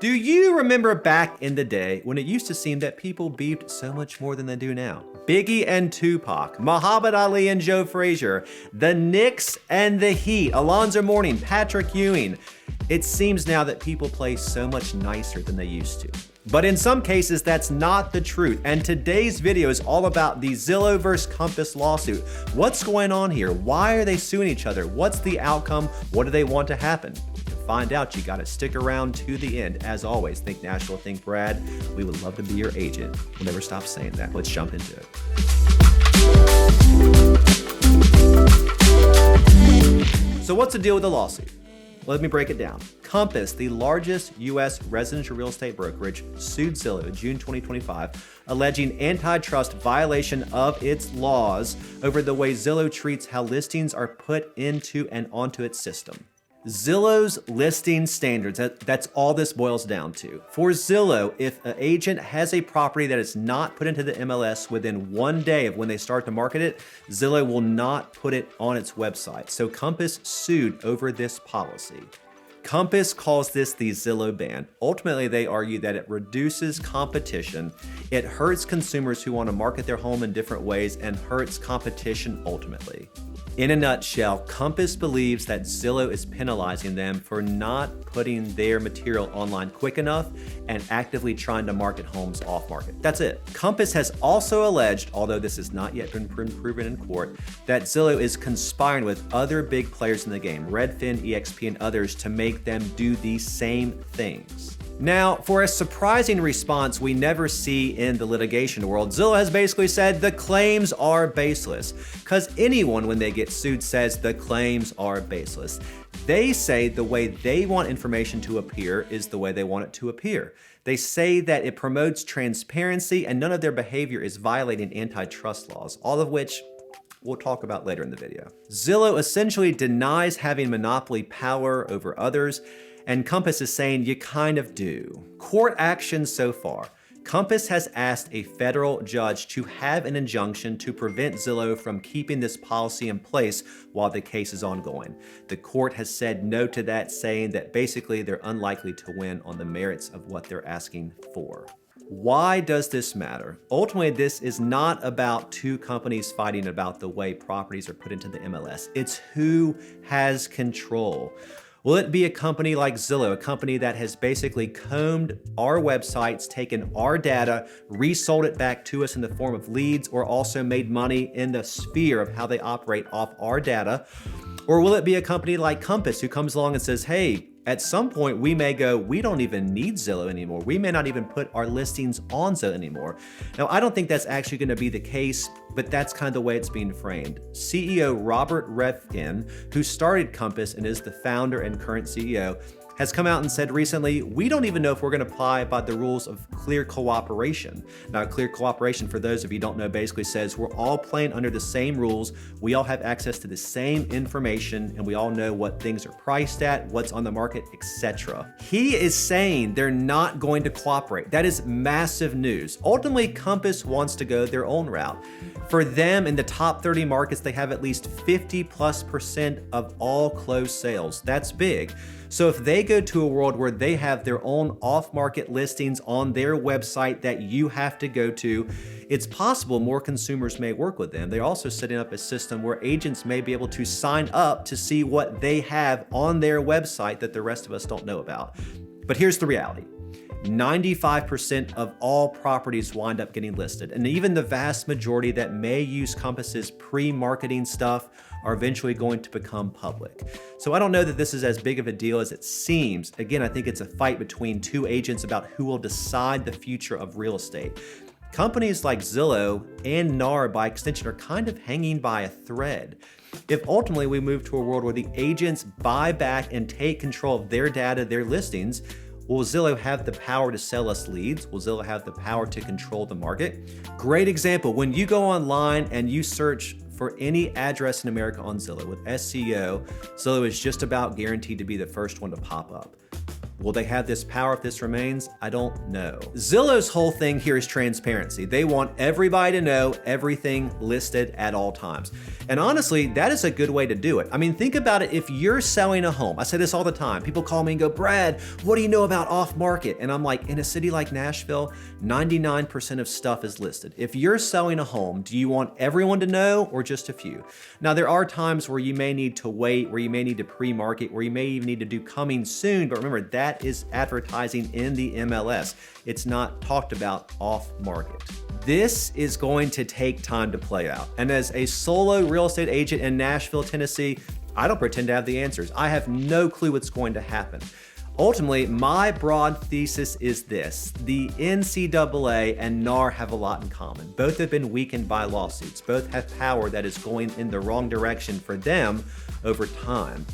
Do you remember back in the day when it used to seem that people beefed so much more than they do now? Biggie and Tupac, Muhammad Ali and Joe Frazier, the Knicks and the Heat, Alonzo Mourning, Patrick Ewing. It seems now that people play so much nicer than they used to. But in some cases, that's not the truth. And today's video is all about the Zillow vs. Compass lawsuit. What's going on here? Why are they suing each other? What's the outcome? What do they want to happen? Find out, you gotta stick around to the end. As always, think Nashville, think Brad. We would love to be your agent. We'll never stop saying that. Let's jump into it. So what's the deal with the lawsuit? Let me break it down. Compass, the largest U.S. residential real estate brokerage, sued Zillow in June 2025, alleging antitrust violation of its laws over the way Zillow treats how listings are put into and onto its system. Zillow's listing standards, that's all this boils down to. For Zillow, if an agent has a property that is not put into the MLS within 1 day of when they start to market it, Zillow will not put it on its website. So Compass sued over this policy. Compass calls this the Zillow ban. Ultimately, they argue that it reduces competition, it hurts consumers who want to market their home in different ways, and hurts competition ultimately. In a nutshell, Compass believes that Zillow is penalizing them for not putting their material online quick enough and actively trying to market homes off market. That's it. Compass has also alleged, although this has not yet been proven in court, that Zillow is conspiring with other big players in the game, Redfin, EXP, and others, to make them do these same things. Now, for a surprising response we never see in the litigation world, Zillow has basically said the claims are baseless. Because anyone, when they get sued, says the claims are baseless. They say the way they want information to appear is the way they want it to appear. They say that it promotes transparency and none of their behavior is violating antitrust laws, all of which we'll talk about later in the video. Zillow essentially denies having monopoly power over others, and Compass is saying you kind of do. Court action so far. Compass has asked a federal judge to have an injunction to prevent Zillow from keeping this policy in place while the case is ongoing. The court has said no to that, saying that basically they're unlikely to win on the merits of what they're asking for. Why does this matter? Ultimately, this is not about two companies fighting about the way properties are put into the MLS. It's who has control. Will it be a company like Zillow, a company that has basically combed our websites, taken our data, resold it back to us in the form of leads, or also made money in the sphere of how they operate off our data? Or will it be a company like Compass who comes along and says, hey, at some point we may go, we don't even need Zillow anymore. We may not even put our listings on Zillow anymore. Now, I don't think that's actually gonna be the case, but that's kind of the way it's being framed. CEO Robert Reffkin, who started Compass and is the founder and current CEO, has come out and said recently, we don't even know if we're gonna apply by the rules of clear cooperation. Now, clear cooperation, for those of you who don't know, basically says we're all playing under the same rules, we all have access to the same information, and we all know what things are priced at, what's on the market, etc. He is saying they're not going to cooperate. That is massive news. Ultimately, Compass wants to go their own route. For them, in the top 30 markets, they have at least 50+% of all closed sales. That's big. So if they go to a world where they have their own off-market listings on their website that you have to go to, it's possible more consumers may work with them. They're also setting up a system where agents may be able to sign up to see what they have on their website that the rest of us don't know about. But here's the reality. 95% of all properties wind up getting listed, and even the vast majority that may use Compass's pre-marketing stuff are eventually going to become public. So I don't know that this is as big of a deal as it seems. Again, I think it's a fight between two agents about who will decide the future of real estate. Companies like Zillow and NAR, by extension, are kind of hanging by a thread. If ultimately we move to a world where the agents buy back and take control of their data, their listings, will Zillow have the power to sell us leads? Will Zillow have the power to control the market? Great example, when you go online and you search for any address in America on Zillow with SEO, Zillow is just about guaranteed to be the first one to pop up. Will they have this power if this remains? I don't know. Zillow's whole thing here is transparency. They want everybody to know everything listed at all times. And honestly, that is a good way to do it. I mean, think about it. If you're selling a home, I say this all the time. People call me and go, Brad, what do you know about off market? And I'm like, in a city like Nashville, 99% of stuff is listed. If you're selling a home, do you want everyone to know or just a few? Now, there are times where you may need to wait, where you may need to pre-market, where you may even need to do coming soon. But remember, that is advertising in the MLS. It's not talked about off market. This is going to take time to play out. And as a solo real estate agent in Nashville, Tennessee, I don't pretend to have the answers. I have no clue what's going to happen. Ultimately, my broad thesis is this: the NCAA and NAR have a lot in common. Both have been weakened by lawsuits. Both have power that is going in the wrong direction for them over time.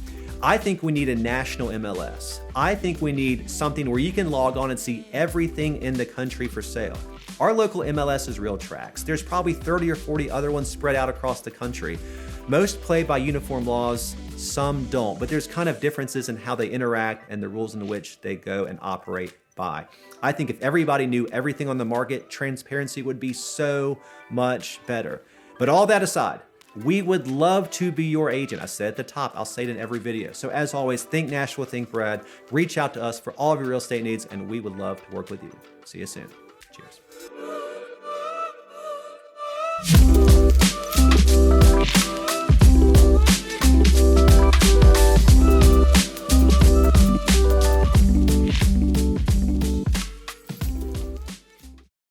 I think we need a national MLS. I think we need something where you can log on and see everything in the country for sale. Our local MLS is RealTrax. There's probably 30 or 40 other ones spread out across the country. Most play by uniform laws, some don't, but there's kind of differences in how they interact and the rules in which they go and operate by. I think if everybody knew everything on the market, transparency would be so much better. But all that aside, we would love to be your agent. I said at the top, I'll say it in every video. So as always, think Nashville, think Brad. Reach out to us for all of your real estate needs, and we would love to work with you. See you soon. Cheers.